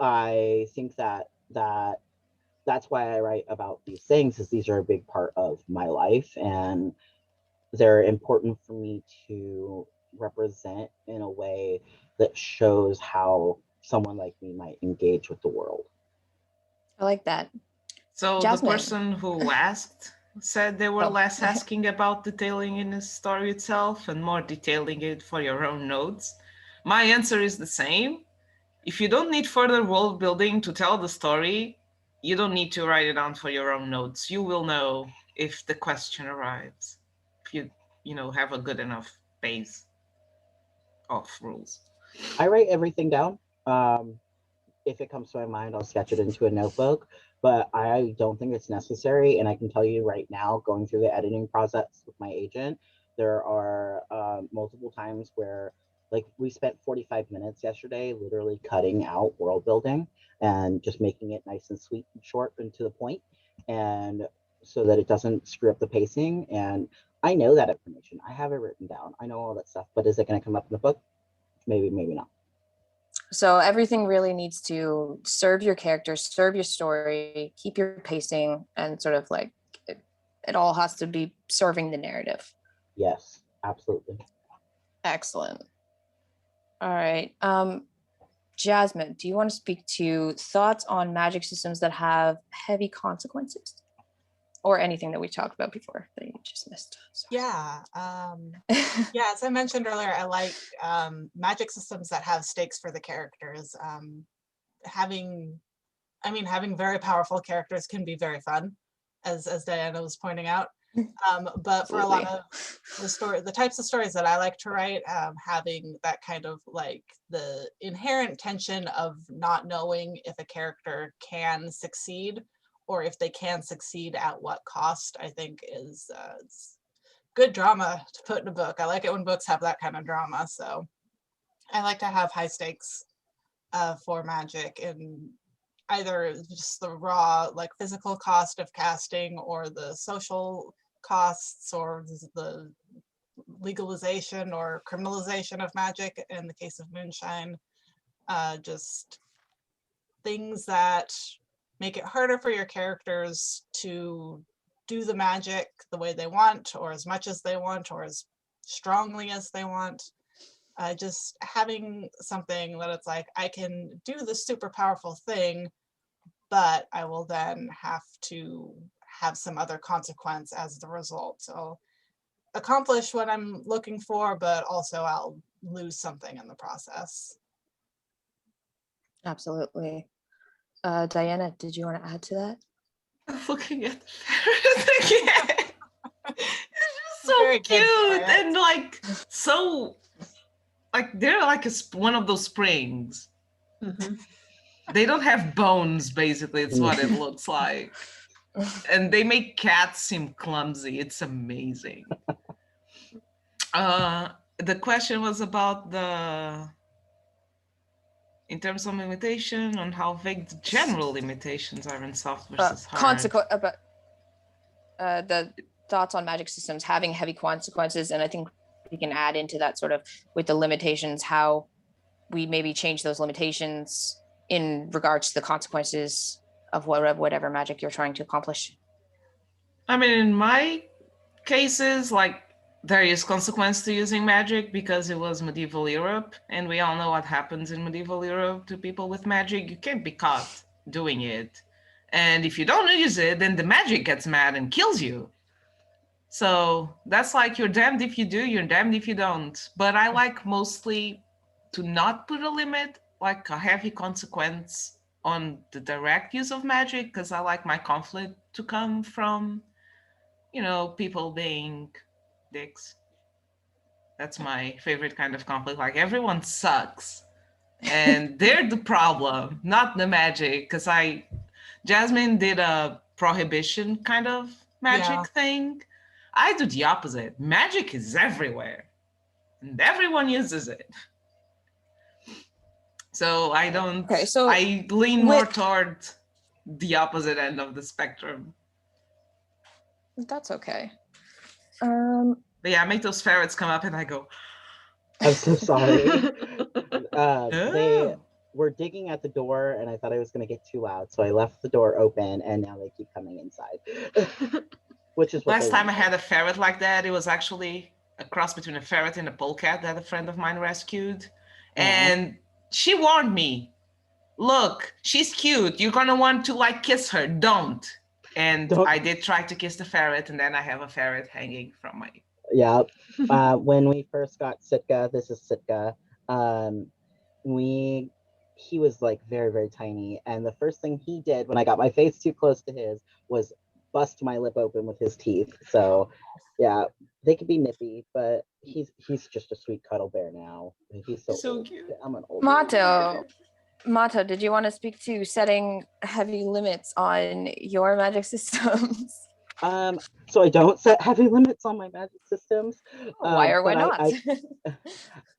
I think that's why I write about these things, is these are a big part of my life, and they're important for me to represent in a way that shows how someone like me might engage with the world. I like that. So Jasmine. the person who asked said they were Oh. less asking about detailing in the story itself and more detailing it for your own notes. My answer is the same. If you don't need further world building to tell the story, you don't need to write it down for your own notes. You will know if the question arrives. If you have a good enough base of rules. I write everything down. If it comes to my mind, I'll sketch it into a notebook, but I don't think it's necessary. And I can tell you right now, going through the editing process with my agent, there are multiple times where, like, we spent 45 minutes yesterday literally cutting out world building and just making it nice and sweet and short and to the point, and so that it doesn't screw up the pacing. And I know that information. I have it written down. I know all that stuff, but is it going to come up in the book? Maybe, maybe not. So everything really needs to serve your character, serve your story, keep your pacing, and sort of like it all has to be serving the narrative. Yes, absolutely. Excellent. All right. Jasmine, do you want to speak to thoughts on magic systems that have heavy consequences? Or anything that we talked about before that you just missed? Sorry. Yeah. Yeah, as I mentioned earlier, I like magic systems that have stakes for the characters. Having very powerful characters can be very fun, as Diana was pointing out. But for a lot of the types of stories that I like to write, having that kind of like the inherent tension of not knowing if a character can succeed or if they can succeed at what cost, I think is good drama to put in a book. I like it when books have that kind of drama. So I like to have high stakes for magic, and either just the raw like physical cost of casting or the social costs or the legalization or criminalization of magic in the case of Moonshine. Just things that make it harder for your characters to do the magic the way they want or as much as they want or as strongly as they want. Just having something that it's like, I can do this super powerful thing, but I will then have to have some other consequence as the result. So accomplish what I'm looking for, but also I'll lose something in the process. Absolutely. Diana, did you want to add to that? I'm looking at the ferret again. It's just so Very cute cute ferret. and like so like they're like one of those springs. Mhm. They don't have bones, basically. It's what it looks like. And they make cats seem clumsy. It's amazing. The question was about in terms of limitation, on how vague the general limitations are in soft versus hard. About the thoughts on magic systems having heavy consequences, and I think we can add into that sort of with the limitations, how we maybe change those limitations in regards to the consequences of whatever magic you're trying to accomplish. I mean, in my cases, like, there is consequence to using magic because it was medieval Europe, and we all know what happens in medieval Europe to people with magic. You can't be caught doing it. And if you don't use it, then the magic gets mad and kills you. So that's like, you're damned if you do, you're damned if you don't. But I like mostly to not put a limit, like a heavy consequence on the direct use of magic, because I like my conflict to come from, people being dicks. That's my favorite kind of conflict. Like, everyone sucks and they're the problem, not the magic. Because Jasmine did a prohibition kind of magic thing. I do the opposite. Magic is everywhere and everyone uses it. So I don't, I lean more toward the opposite end of the spectrum. That's okay. But yeah, I make those ferrets come up and I go, I'm so sorry. They were digging at the door and I thought I was going to get too loud. So I left the door open and now they keep coming inside. Which is what last time I had a ferret like that. It was actually a cross between a ferret and a polecat that a friend of mine rescued. And she warned me, look, she's cute. You're going to want to kiss her. Don't. And I did try to kiss the ferret, and then I have a ferret hanging from my... Yeah. When we first got Sitka, this is Sitka, he was very, very tiny. And the first thing he did when I got my face too close to his was bust my lip open with his teeth. So yeah, they could be nippy, but he's just a sweet cuddle bear now. He's so cute. I'm an old Mato, did you want to speak to setting heavy limits on your magic systems? So I don't set heavy limits on my magic systems. Why or why not?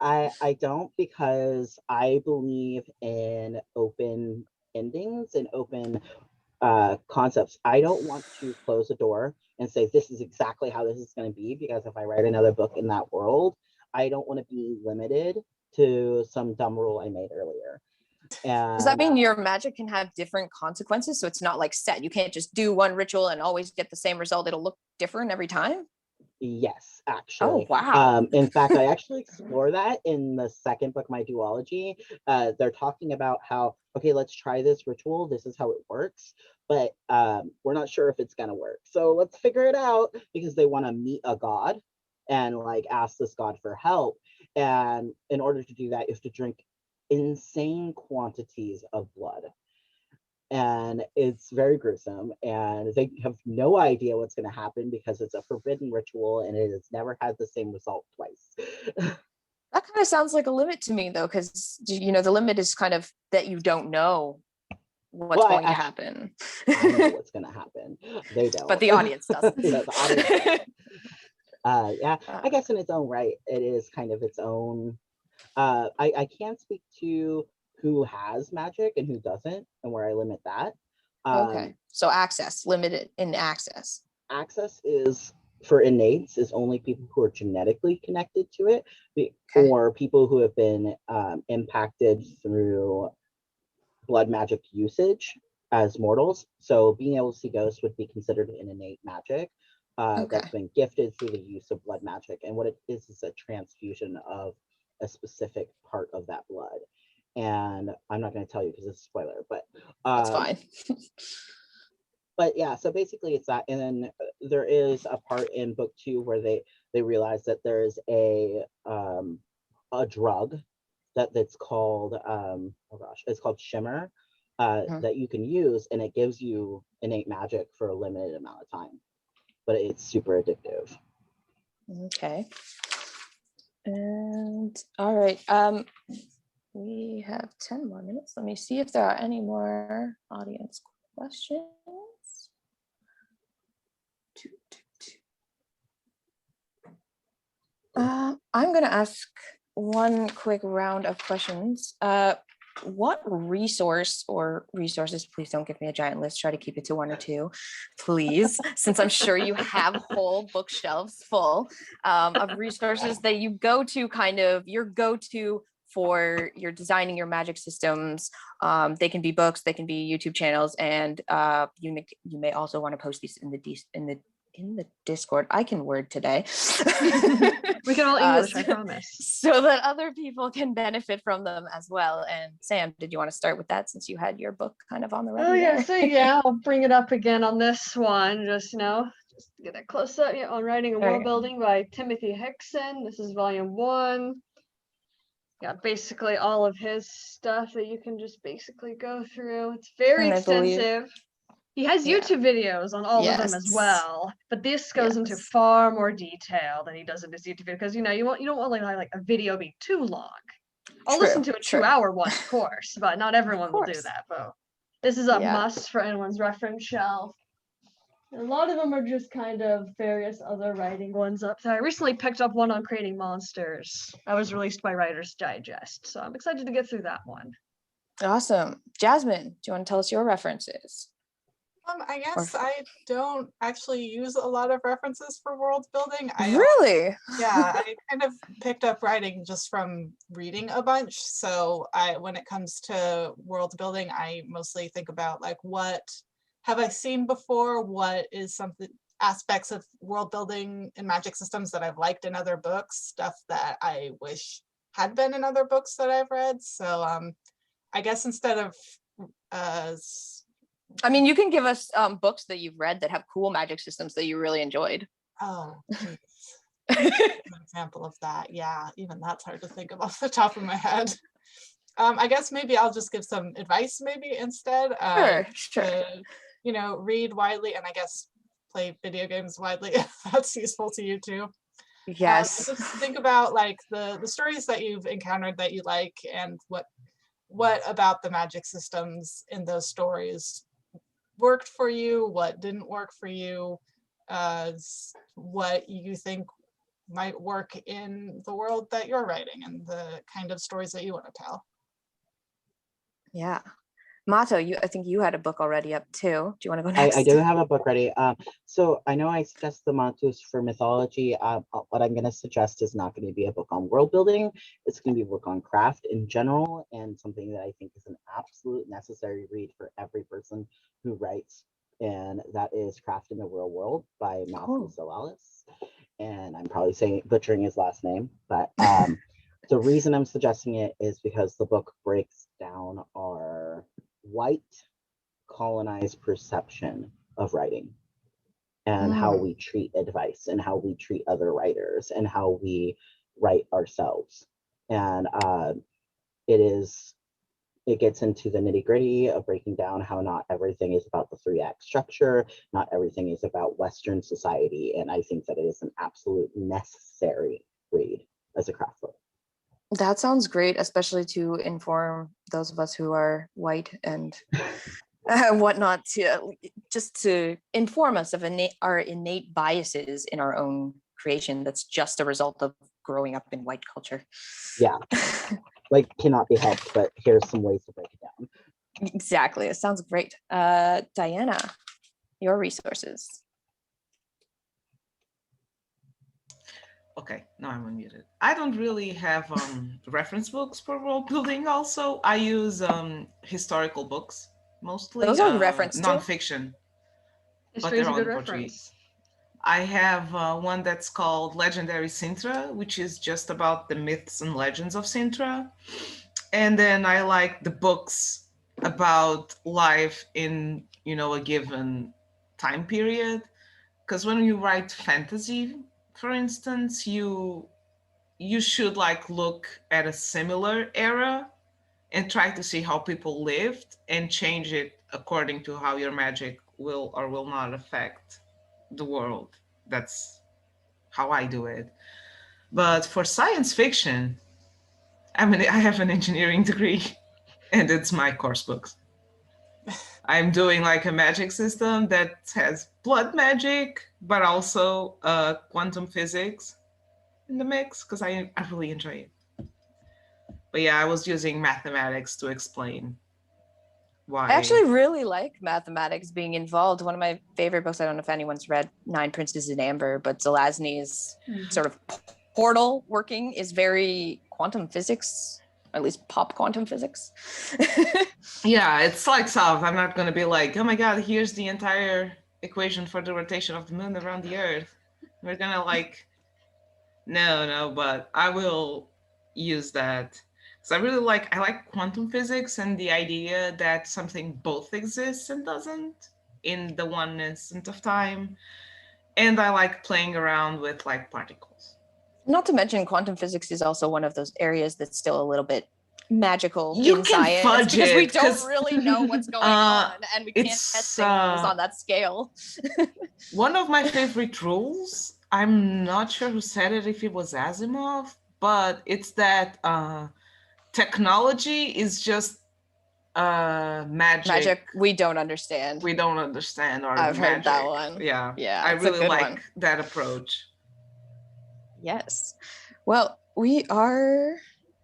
I don't, because I believe in open endings and open concepts. I don't want to close a door and say this is exactly how this is going to be, because if I write another book in that world, I don't want to be limited to some dumb rule I made earlier. And does that mean your magic can have different consequences? So it's not set. You can't just do one ritual and always get the same result. It'll look different every time? Yes, actually. Oh, wow. In fact, I actually explore that in the second book, my duology. They're talking about how, okay, let's try this ritual. This is how it works. But we're not sure if it's going to work. So let's figure it out, because they want to meet a god and ask this god for help. And in order to do that, you have to drink insane quantities of blood. And it's very gruesome, and they have no idea what's going to happen because it's a forbidden ritual and it has never had the same result twice. That kind of sounds like a limit to me, though, because the limit is kind of that you don't know what's going to happen. I know what's going to happen. They don't. But the audience doesn't. Yeah, the audience doesn't. Yeah, I guess in its own right, it is kind of its own. I can't speak to who has magic and who doesn't, and where I limit that. Okay, so limited in access. Access is, for innates, is only people who are genetically connected to it, or people who have been impacted through blood magic usage as mortals. So being able to see ghosts would be considered an innate magic. that's been gifted through the use of blood magic. And what it is a transfusion of a specific part of that blood. And I'm not going to tell you because it's a spoiler, but That's fine. but yeah, so basically it's that. And then there is a part in book 2 where they realize that there is a drug that's called it's called Shimmer, that you can use, and it gives you innate magic for a limited amount of time, but it's super addictive. Okay. And all right, we have 10 more minutes. Let me see if there are any more audience questions. I'm going to ask one quick round of questions. What resource or resources, please don't give me a giant list, try to keep it to 1 or 2, please, since I'm sure you have whole bookshelves full of resources that you go to, kind of your go-to for your designing your magic systems. They can be books, they can be YouTube channels, and you may also want to post these in the Discord. I can word today. We can all English, I promise. So that other people can benefit from them as well. And Sam, did you want to start with that since you had your book kind of on the ready? Oh yeah, so yeah, I'll bring it up again on this one, just get a close up on Writing and World Building by Timothy Hickson. This is volume 1. Yeah, basically all of his stuff that you can just basically go through. It's very extensive. He has YouTube videos on all of them as well, but this goes into far more detail than he does in his YouTube video, because you don't want like a video be too long. I'll listen to a 2-hour one, of course, but not everyone will do that. But this is a must for anyone's reference shelf. A lot of them are just kind of various other writing ones up there. I recently picked up one on creating monsters. That was released by Writer's Digest, so I'm excited to get through that one. Awesome. Jasmine, do you want to tell us your references? I guess I don't actually use a lot of references for world building. Really? Yeah, I kind of picked up writing just from reading a bunch. So when it comes to world building, I mostly think about like, what have I seen before? What is something aspects of world building and magic systems that I've liked in other books, stuff that I wish had been in other books that I've read. So I guess instead of I mean, you can give us books that you've read that have cool magic systems that you really enjoyed. Oh, geez. An example of that. Yeah, even that's hard to think of off the top of my head. I guess maybe I'll just give some advice maybe instead. Sure. To, read widely, and I guess play video games widely if that's useful to you too. Yes. Just think about like the stories that you've encountered that you like, and what about the magic systems in those stories worked for you, what didn't work for you, what you think might work in the world that you're writing and the kind of stories that you want to tell. Yeah. Mato, I think you had a book already up too. Do you want to go next? I do have a book ready. So I know I suggest the Matus for mythology. What I'm going to suggest is not going to be a book on world building. It's going to be a book on craft in general, and something that I think is an absolute necessary read for every person who writes, and that is Craft in the Real World by Malcolm Zolalis. And I'm probably butchering his last name, but the reason I'm suggesting it is because the book breaks down our white colonized perception of writing and how we treat advice and how we treat other writers and how we write ourselves. And it gets into the nitty-gritty of breaking down how not everything is about the 3-act structure, not everything is about Western society, and I think that it is an absolute necessary read as a craft book. That sounds great, especially to inform those of us who are white and whatnot, just to inform us of our innate biases in our own creation. That's just a result of growing up in white culture. Yeah, like cannot be helped, but here's some ways to break it down. Exactly, it sounds great. Diana, your resources. Okay, now I'm unmuted. I don't really have reference books for world building. Also, I use historical books mostly. Those are reference nonfiction, but they're all in Portuguese. I have one that's called Legendary Sintra, which is just about the myths and legends of Sintra. And then I like the books about life in, a given time period. Because when you write fantasy, for instance, you should like look at a similar era and try to see how people lived and change it according to how your magic will or will not affect the world. That's how I do it. But for science fiction, I have an engineering degree and it's my course books. I'm doing like a magic system that has blood magic, but also quantum physics in the mix because I really enjoy it. But yeah, I was using mathematics to explain why. I actually really like mathematics being involved. One of my favorite books, I don't know if anyone's read Nine Princes in Amber, but Zelazny's sort of portal working is very quantum physics, or at least pop quantum physics. Yeah, it's like soft. I'm not going to be like, oh my God, here's the entire equation for the rotation of the moon around the earth. We're going to like, no, but I will use that. So I like quantum physics and the idea that something both exists and doesn't in the one instant of time. And I like playing around with like particles. Not to mention quantum physics is also one of those areas that's still a little bit magical You in can science fudge because we it, don't 'cause, really know what's going on and we can't it's, test things on that scale. One of my favorite rules, I'm not sure who said it, if it was Asimov, but it's that technology is just magic we don't understand. we don't understand, or I've heard magic. that one. Yeah, Yeah, I it's a really good like one. that approach. Yes. Well, we are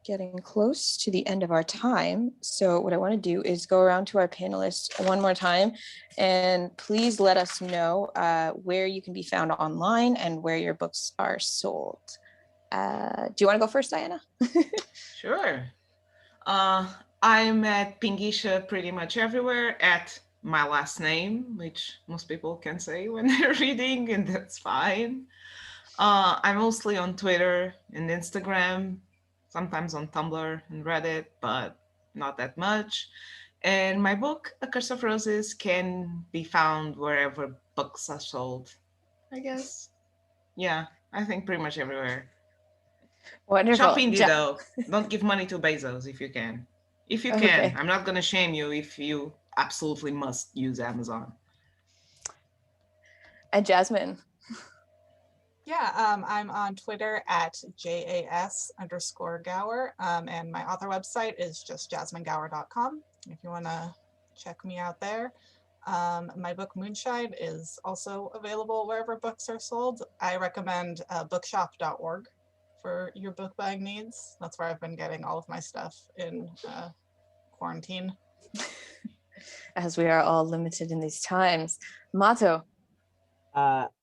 getting close to the end of our time. So what I want to do is go around to our panelists one more time and please let us know where you can be found online and where your books are sold. Do you want to go first, Diana? Sure. I'm at Pingisha pretty much everywhere at my last name, which most people can say when they're reading, and that's fine. I'm mostly on Twitter and Instagram, sometimes on Tumblr and Reddit, but not that much. And my book, A Curse of Roses, can be found wherever books are sold, I guess. Yeah, I think pretty much everywhere. Wonderful. Shop indie though. Don't give money to Bezos if you can. If you can. Okay. I'm not going to shame you if you absolutely must use Amazon. And Jasmine. Yeah, I'm on Twitter at JAS_Gower. And my author website is just jasminegower.com if you want to check me out there. My book Moonshine is also available wherever books are sold. I recommend bookshop.org for your book buying needs. That's where I've been getting all of my stuff in quarantine. As we are all limited in these times. Mato.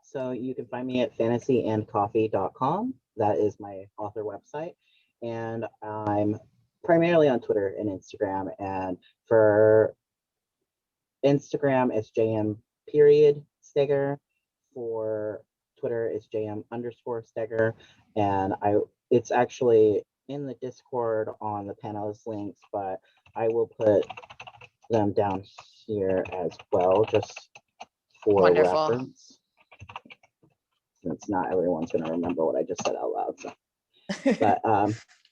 So you can find me at fantasyandcoffee.com. That is my author website. And I'm primarily on Twitter and Instagram. And for Instagram, it's JM_Steger. For Twitter, it's JM_Steger. And it's actually in the Discord on the panelist links, but I will put them down here as well, just for Wonderful. reference. Since not everyone's going to remember what I just said out loud. So. But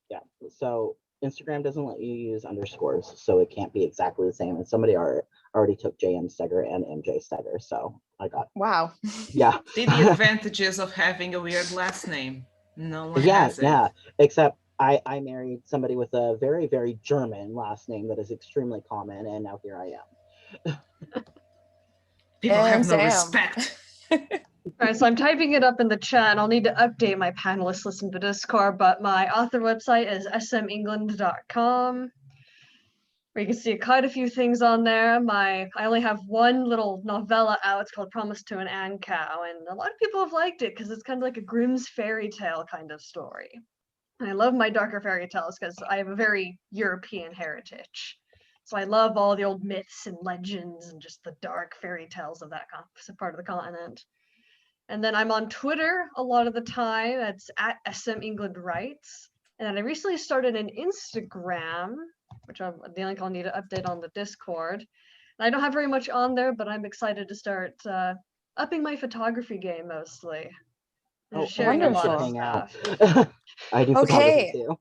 yeah, so Instagram doesn't let you use underscores, so it can't be exactly the same. And somebody already took JM Steger and MJ Steger, so I got. Wow. Yeah. See the advantages of having a weird last name. No one has it. Yeah. Except I married somebody with a very, very German last name that is extremely common, and now here I am. People And have no Sam. respect. All right, so I'm typing it up in the chat, and I'll need to update my panelist list in the Discord, but my author website is smengland.com, where you can see quite a few things on there. I only have one little novella out. It's called Promise to an Ancow, and a lot of people have liked it because it's kind of like a Grimm's fairy tale kind of story. And I love my darker fairy tales because I have a very European heritage. So I love all the old myths and legends and just the dark fairy tales of that part of the continent. And then I'm on Twitter a lot of the time. It's at SM England Writes. And then I recently started an Instagram, which the link I'll need to update on the Discord. And I don't have very much on there, but I'm excited to start upping my photography game mostly. And Oh, sharing a lot of wonderful. stuff. hang out. I do photography Okay. too.